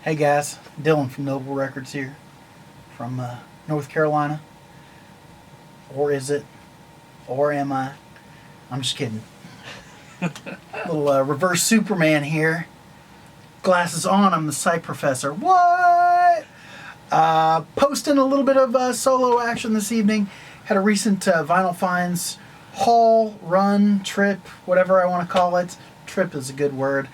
Hey guys, Dylan from Noble Records here, from North Carolina. Or is it? Or am I? I'm just kidding. Little reverse Superman here. Glasses on, I'm the Psych professor. What? Posting a little bit of solo action this evening. Had a recent Vinyl Finds haul, run, trip, whatever I want to call it. Trip is a good word.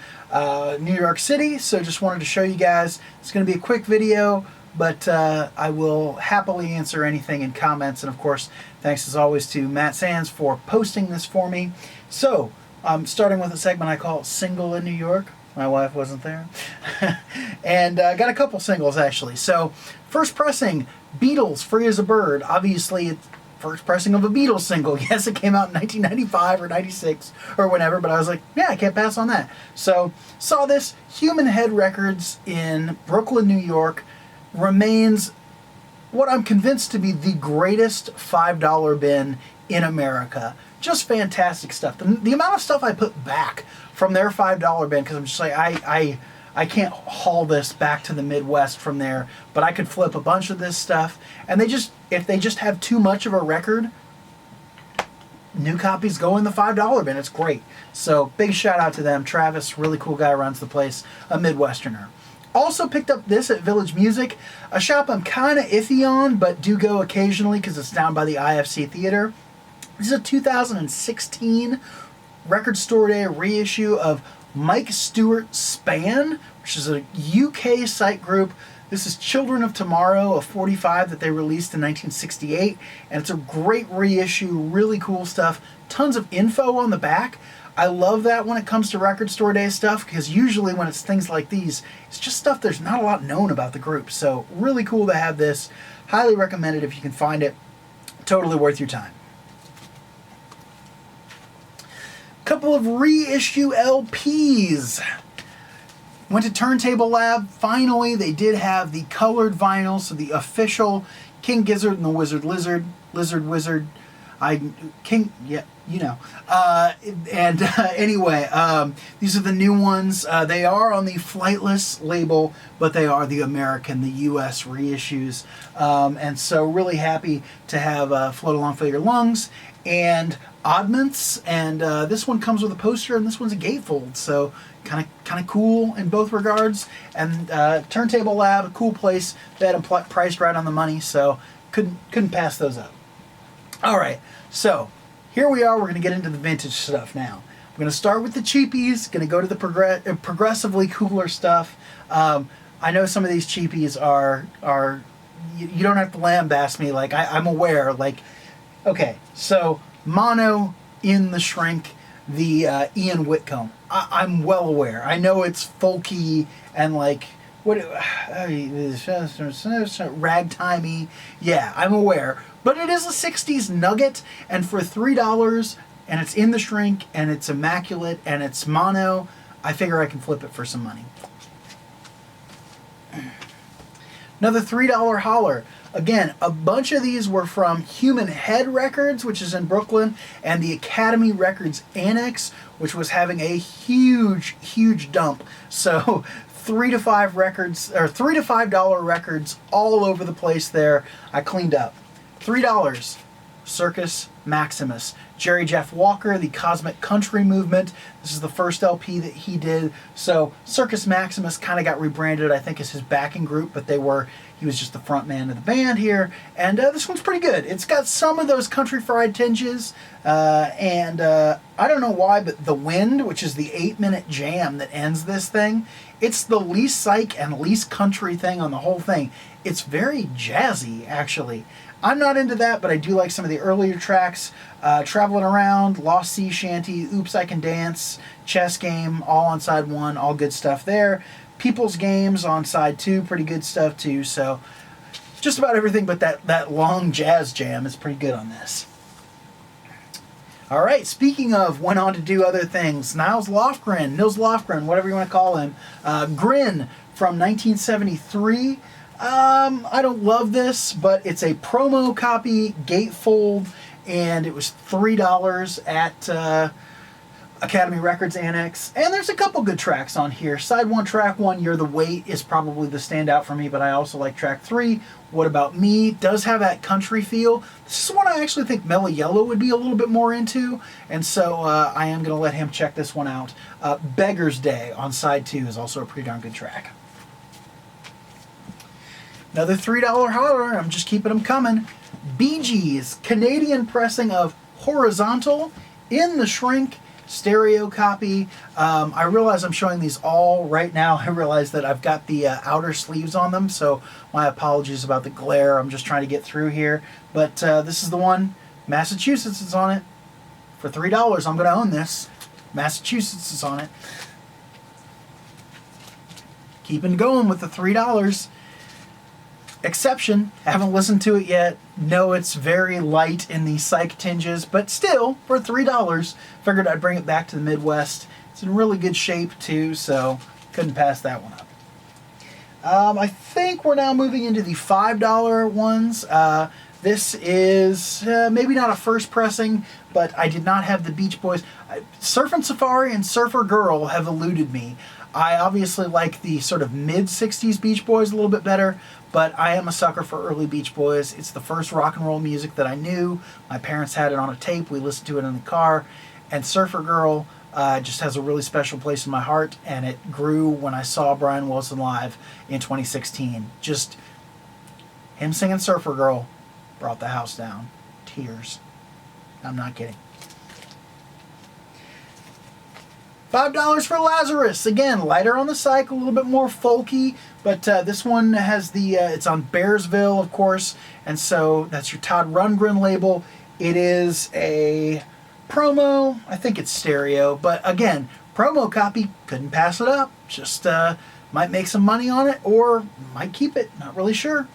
New York City, so just wanted to show you guys. It's going to be a quick video, but I will happily answer anything in comments. And of course, thanks as always to Matt Sands for posting this for me. So, starting with a segment I call Single in New York. My wife wasn't there. And got a couple singles actually. So, first pressing, Beatles, Free as a Bird. Obviously, it's first pressing of a Beatles single. Yes, it came out in 1995 or 96 or whenever, but I was like, yeah, I can't pass on that. So, saw this. Human Head Records in Brooklyn, New York remains what I'm convinced to be the greatest $5 bin in America. Just fantastic stuff. The amount of stuff I put back from their $5 bin, because I'm just like, I can't haul this back to the Midwest from there, but I could flip a bunch of this stuff. And if they just have too much of a record, new copies go in the $5 bin. It's great. So big shout out to them. Travis, really cool guy, runs the place, a Midwesterner. Also picked up this at Village Music, a shop I'm kind of iffy on, but do go occasionally because it's down by the IFC Theater. This is a 2016 Record Store Day reissue of Mike Stewart Span, which is a UK psych group. This is Children of Tomorrow, a 45 that they released in 1968, and it's a great reissue, really cool stuff, tons of info on the back. I love that when it comes to Record Store Day stuff, because usually when it's things like these, it's just stuff there's not a lot known about the group. So really cool to have this. Highly recommend it if you can find it. Totally worth your time. Couple of reissue LPs. Went to Turntable Lab. Finally, they did have the colored vinyl, so the official King Gizzard and the Wizard Lizard, Lizard Wizard, yeah, you know. Anyway, these are the new ones. They are on the Flightless label, but they are the American, the U.S. reissues. And so really happy to have Float Along Fill Your Lungs and Oddments, and this one comes with a poster, and this one's a gatefold, so kind of cool in both regards. And Turntable Lab, a cool place. They had them priced right on the money, so couldn't pass those up. All right, so here we are. We're going to get into the vintage stuff now. I'm going to start with the cheapies. Going to go to the progressively cooler stuff. I know some of these cheapies are you don't have to lambaste me. Like I'm aware. Like okay, so. Mono in the Shrink, the Ian Whitcomb. I'm well aware. I know it's folky and like ragtimey. Yeah, I'm aware. But it is a 60s nugget, and for $3, and it's in the Shrink, and it's immaculate, and it's mono, I figure I can flip it for some money. Another $3 holler. Again, a bunch of these were from Human Head Records, which is in Brooklyn, and the Academy Records Annex, which was having a huge dump. So $3 to $5 records all over the place there. I cleaned up. $3. Circus Maximus. Jerry Jeff Walker, the Cosmic Country Movement. This is the first LP that he did. So Circus Maximus kind of got rebranded, I think, as his backing group, but he was just the front man of the band here. And this one's pretty good. It's got some of those country fried tinges. And I don't know why, but The Wind, which is the 8-minute jam that ends this thing, it's the least psych and least country thing on the whole thing. It's very jazzy, actually. I'm not into that, but I do like some of the earlier tracks. Traveling Around, Lost Sea Shanty, Oops, I Can Dance, Chess Game, all on side one, all good stuff there. People's Games on side two, pretty good stuff too. So just about everything but that long jazz jam is pretty good on this. All right, speaking of went on to do other things, Nils Lofgren, whatever you want to call him, Grin from 1973. I don't love this, but it's a promo copy, gatefold, and it was $3 at Academy Records Annex, and there's a couple good tracks on here. Side 1, track 1, You're the Weight is probably the standout for me, but I also like track 3, What About Me, does have that country feel. This is one I actually think Mellow Yellow would be a little bit more into, and so I am going to let him check this one out. Beggar's Day on side 2 is also a pretty darn good track. Another $3 holler, I'm just keeping them coming. Bee Gees, Canadian pressing of Horizontal in the Shrink stereo copy. I realize I'm showing these all right now. I realize that I've got the outer sleeves on them, so my apologies about the glare. I'm just trying to get through here. But this is the one. Massachusetts is on it. For $3, I'm going to own this. Massachusetts is on it. Keeping going with the $3. Exception, haven't listened to it yet. No, it's very light in the Psych tinges, but still, for $3, figured I'd bring it back to the Midwest. It's in really good shape too, so couldn't pass that one up. I think we're now moving into the $5 ones. This is maybe not a first pressing, but I did not have the Beach Boys. Surfin' Safari and Surfer Girl have eluded me. I obviously like the sort of mid-60s Beach Boys a little bit better, but I am a sucker for early Beach Boys. It's the first rock and roll music that I knew. My parents had it on a tape. We listened to it in the car. And Surfer Girl just has a really special place in my heart, and it grew when I saw Brian Wilson live in 2016. Just him singing Surfer Girl brought the house down. Tears. I'm not kidding. $5 for Lazarus. Again, lighter on the Psych, a little bit more folky, but this one has the, it's on Bearsville, of course, and so that's your Todd Rundgren label. It is a promo. I think it's stereo, but again, promo copy, couldn't pass it up. Just might make some money on it, or might keep it, not really sure.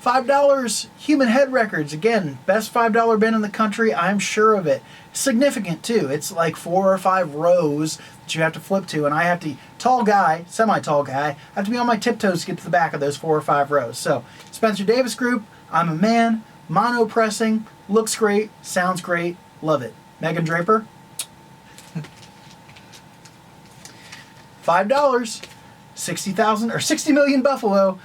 $5, Human Head Records. Again, best $5 band in the country, I'm sure of it. Significant too. It's like 4 or 5 rows that you have to flip to, and I have to, tall guy, semi-tall guy, I have to be on my tiptoes to get to the back of those 4 or 5 rows. So, Spencer Davis Group, I'm a Man, mono pressing, looks great, sounds great, love it. Megan Draper. $5, 60,000 or 60 million Buffalo.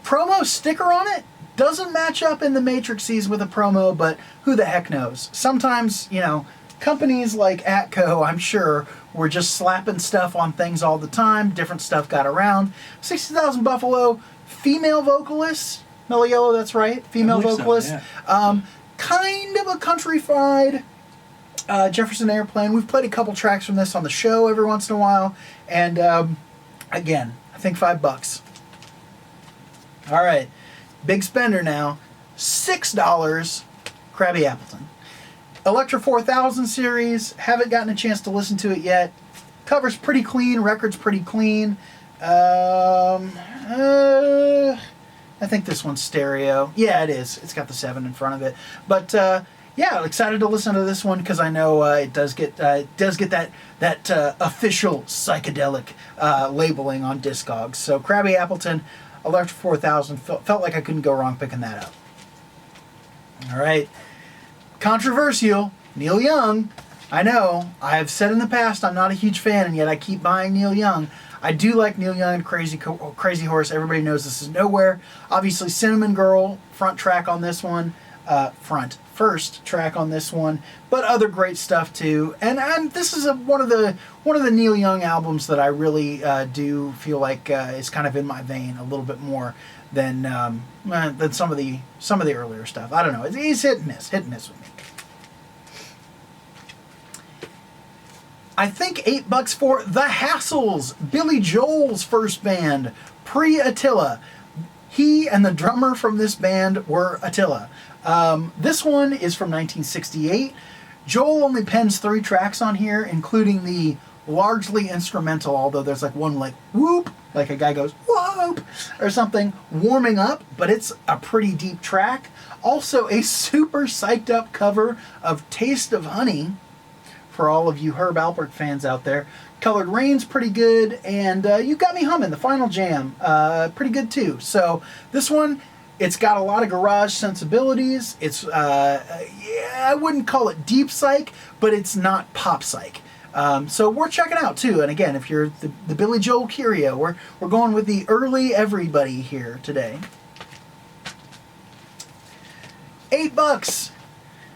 Promo sticker on it. Doesn't match up in the matrices with a promo, but who the heck knows? Sometimes, you know, companies like Atco, I'm sure, were just slapping stuff on things all the time. Different stuff got around. 60,000 Buffalo, female vocalist. Mellow Yellow, that's right. Female vocalist. So, yeah. Kind of a countrified Jefferson Airplane. We've played a couple tracks from this on the show every once in a while. And again, I think $5. All right. Big spender now. $6, Krabby Appleton. Electra 4000 series. Haven't gotten a chance to listen to it yet. Cover's pretty clean. Record's pretty clean. I think this one's stereo. Yeah, it is. It's got the 7 in front of it. But yeah, excited to listen to this one because I know it does get that official psychedelic labeling on Discogs. So Krabby Appleton, Electra 4000, felt like I couldn't go wrong picking that up. All right. Controversial, Neil Young. I know, I've said in the past I'm not a huge fan, and yet I keep buying Neil Young. I do like Neil Young and Crazy Horse. Everybody knows this is Nowhere. Obviously, Cinnamon Girl, front track on this one. First track on this one, but other great stuff too. And this is one of the Neil Young albums that I really do feel like is kind of in my vein a little bit more than some of the earlier stuff. I don't know. It's hit and miss with me. I think $8 for The Hassles, Billy Joel's first band, pre-Attila. He and the drummer from this band were Attila. This one is from 1968. Joel only pens 3 tracks on here, including the largely instrumental, although there's like one like whoop, like a guy goes whoop or something, warming up, but it's a pretty deep track. Also a super psyched up cover of Taste of Honey for all of you Herb Alpert fans out there. Colored Rain's pretty good, and You Got Me Humming, the final jam, pretty good too. So this one, It's got a lot of garage sensibilities. It's, yeah, I wouldn't call it deep psych, but it's not pop psych. So we're checking out too. And again, if you're the Billy Joel Curio, we're going with the early everybody here today. $8.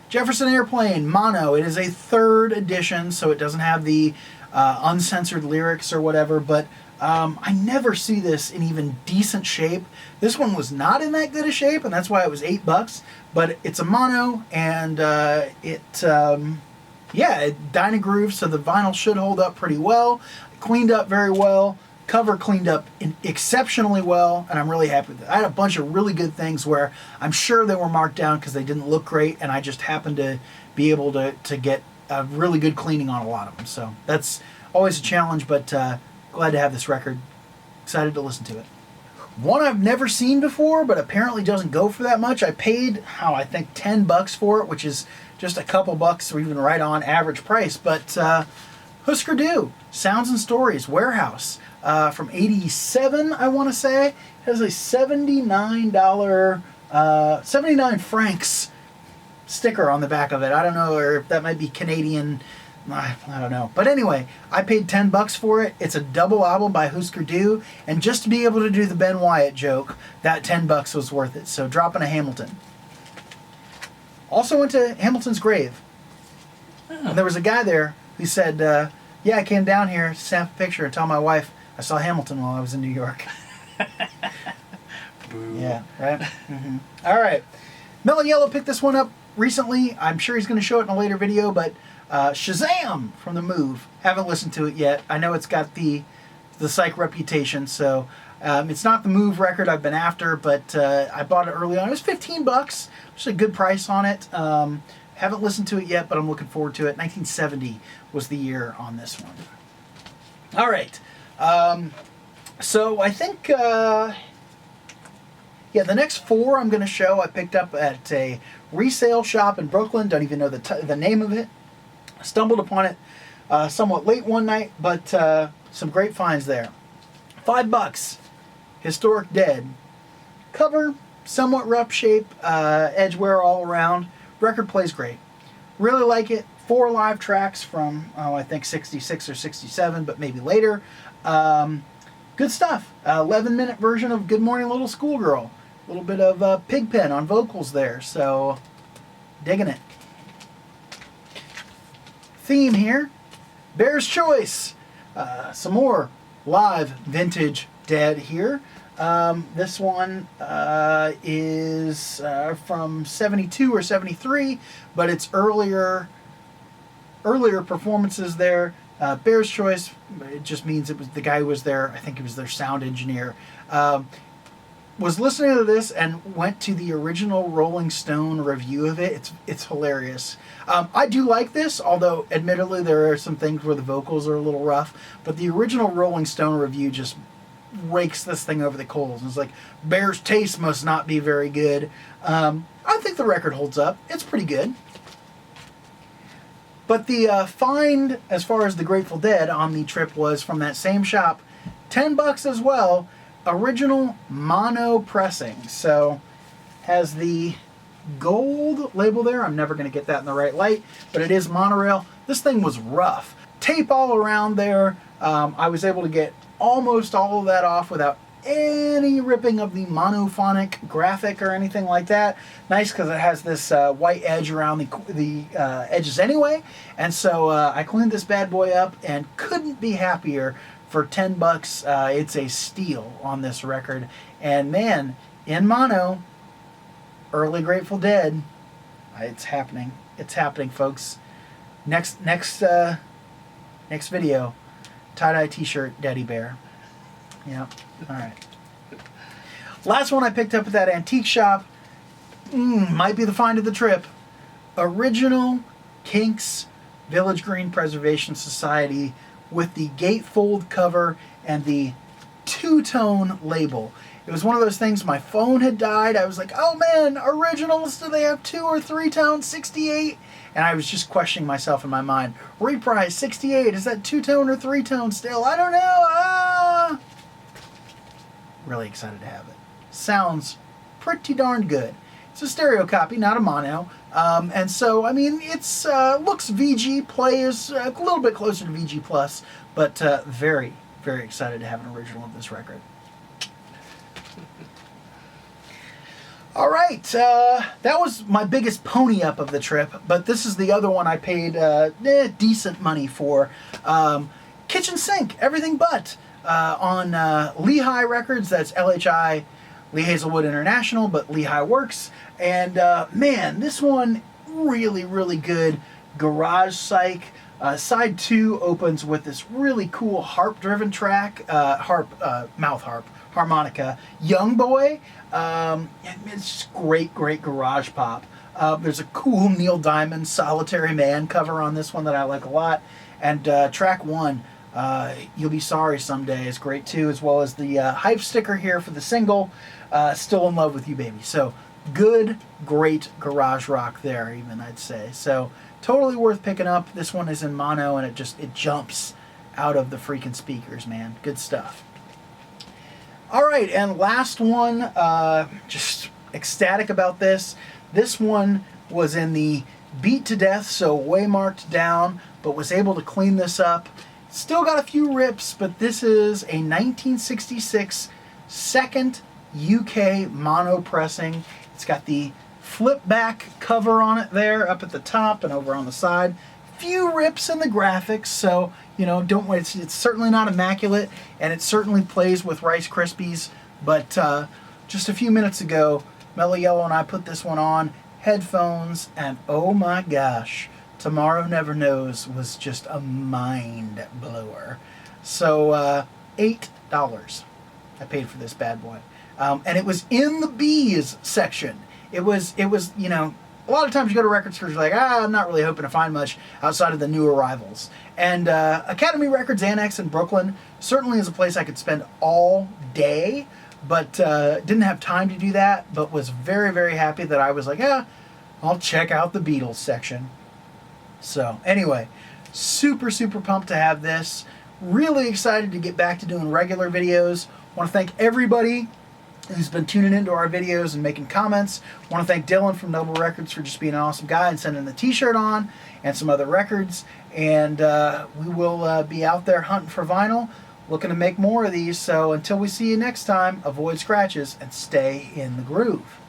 Jefferson Airplane mono. It is a 3rd edition, so it doesn't have the uncensored lyrics or whatever, but I never see this in even decent shape. This one was not in that good a shape, and that's why it was $8. But it's a mono, and yeah, it Dynagroove, so the vinyl should hold up pretty well. Cleaned up very well. Cover cleaned up exceptionally well, and I'm really happy with it. I had a bunch of really good things where I'm sure they were marked down because they didn't look great, and I just happened to be able to get a really good cleaning on a lot of them. So that's always a challenge, but glad to have this record. Excited to listen to it. One I've never seen before, but apparently doesn't go for that much. I paid, I think $10 for it, which is just a couple bucks or even right on average price. But Husker Du, Sounds and Stories, Warehouse, from '87, I want to say. It has a $79, 79 francs sticker on the back of it. I don't know, or if that might be Canadian. I don't know. But anyway, I paid $10 for it. It's a double album by Husker Du, and just to be able to do the Ben Wyatt joke, that $10 was worth it. So dropping a Hamilton. Also went to Hamilton's grave. Oh. And there was a guy there who said, yeah, I came down here to snap a picture and tell my wife I saw Hamilton while I was in New York. Boo. Yeah, right? Mm-hmm. All right. Melon Yellow picked this one up recently. I'm sure he's going to show it in a later video, but Shazam from The Move. Haven't listened to it yet. I know it's got the Psych reputation, so it's not the Move record I've been after, but I bought it early on. It was $15, which is a good price on it. Haven't listened to it yet, but I'm looking forward to it. 1970 was the year on this one. All right. So I think, yeah, the next 4 I'm going to show I picked up at a resale shop in Brooklyn. Don't even know the name of it. Stumbled upon it somewhat late one night, but some great finds there. $5. Historic Dead. Cover, somewhat rough shape, edge wear all around. Record plays great. Really like it. 4 live tracks from, I think 66 or 67, but maybe later. Good stuff. 11-minute version of Good Morning Little Schoolgirl. A little bit of Pigpen on vocals there, so digging it. Theme here, Bear's Choice. Some more live vintage Dead here. This one is from 72 or 73, but it's earlier performances there. Bear's Choice, it just means it was the guy who was there, I think he was their sound engineer, was listening to this and went to the original Rolling Stone review of it. It's hilarious. I do like this, although admittedly there are some things where the vocals are a little rough, but the original Rolling Stone review just rakes this thing over the coals. It's like, Bear's taste must not be very good. I think the record holds up. It's pretty good. But the find, as far as the Grateful Dead on the trip, was from that same shop. $10 as well. Original mono pressing. So, has the gold label there. I'm never going to get that in the right light, but it is monorail. This thing was rough. Tape all around there. I was able to get almost all of that off without any ripping of the monophonic graphic or anything like that. Nice because it has this white edge around the edges anyway. And so I cleaned this bad boy up and couldn't be happier. For $10, it's a steal on this record. And man, in mono, early Grateful Dead, it's happening. It's happening, folks. Next video, tie-dye t-shirt, Daddy Bear. Yep. All right. Last one I picked up at that antique shop. Might be the find of the trip. Original Kinks Village Green Preservation Society with the gatefold cover and the two-tone label. It was one of those things, my phone had died. I was like, oh man, originals, do they have 2 or 3 tone 68? And I was just questioning myself in my mind. Reprise 68, is that 2-tone or 3-tone still? I don't know. Really excited to have it. Sounds pretty darn good. It's a stereo copy, not a mono. And so, I mean, it's looks VG, plays a little bit closer to VG+, but very, very excited to have an original of this record. All right, that was my biggest pony up of the trip, but this is the other one I paid decent money for. Kitchen Sink, Everything But, on Lehigh Records. That's LHI, Lee Hazelwood International, but Lehigh Works. And man, this one really, really good. Garage Psych. Side 2 opens with this really cool harp-driven track, mouth harp, harmonica, Young Boy. It's just great, great garage pop. There's a cool Neil Diamond Solitary Man cover on this one that I like a lot. And track 1, You'll Be Sorry Someday, is great too, as well as the hype sticker here for the single, Still in Love with You Baby. So good, great garage rock there, even, I'd say. So totally worth picking up. This one is in mono, and it jumps out of the freaking speakers, man. Good stuff. All right, and last one, just ecstatic about this. This one was in the beat to death, so way marked down, but was able to clean this up. Still got a few rips, but this is a 1966 second UK mono pressing. It's got the flip back cover on it there, up at the top and over on the side. Few rips in the graphics, so you know, don't wait. It's certainly not immaculate, and it certainly plays with Rice Krispies. But just a few minutes ago, Mellow Yellow and I put this one on, headphones, and oh my gosh, Tomorrow Never Knows was just a mind blower. So $8 I paid for this bad boy, and it was in the B's section. It was, you know, a lot of times you go to record stores, you're like, I'm not really hoping to find much outside of the new arrivals. And Academy Records Annex in Brooklyn certainly is a place I could spend all day, but didn't have time to do that, but was very, very happy that I was like, I'll check out the Beatles section. So anyway, super, super pumped to have this. Really excited to get back to doing regular videos. Want to thank everybody who's been tuning into our videos and making comments. Want to thank Dylan from Noble Records for just being an awesome guy and sending the t-shirt on and some other records. And we will be out there hunting for vinyl, looking to make more of these. So until we see you next time, avoid scratches and stay in the groove.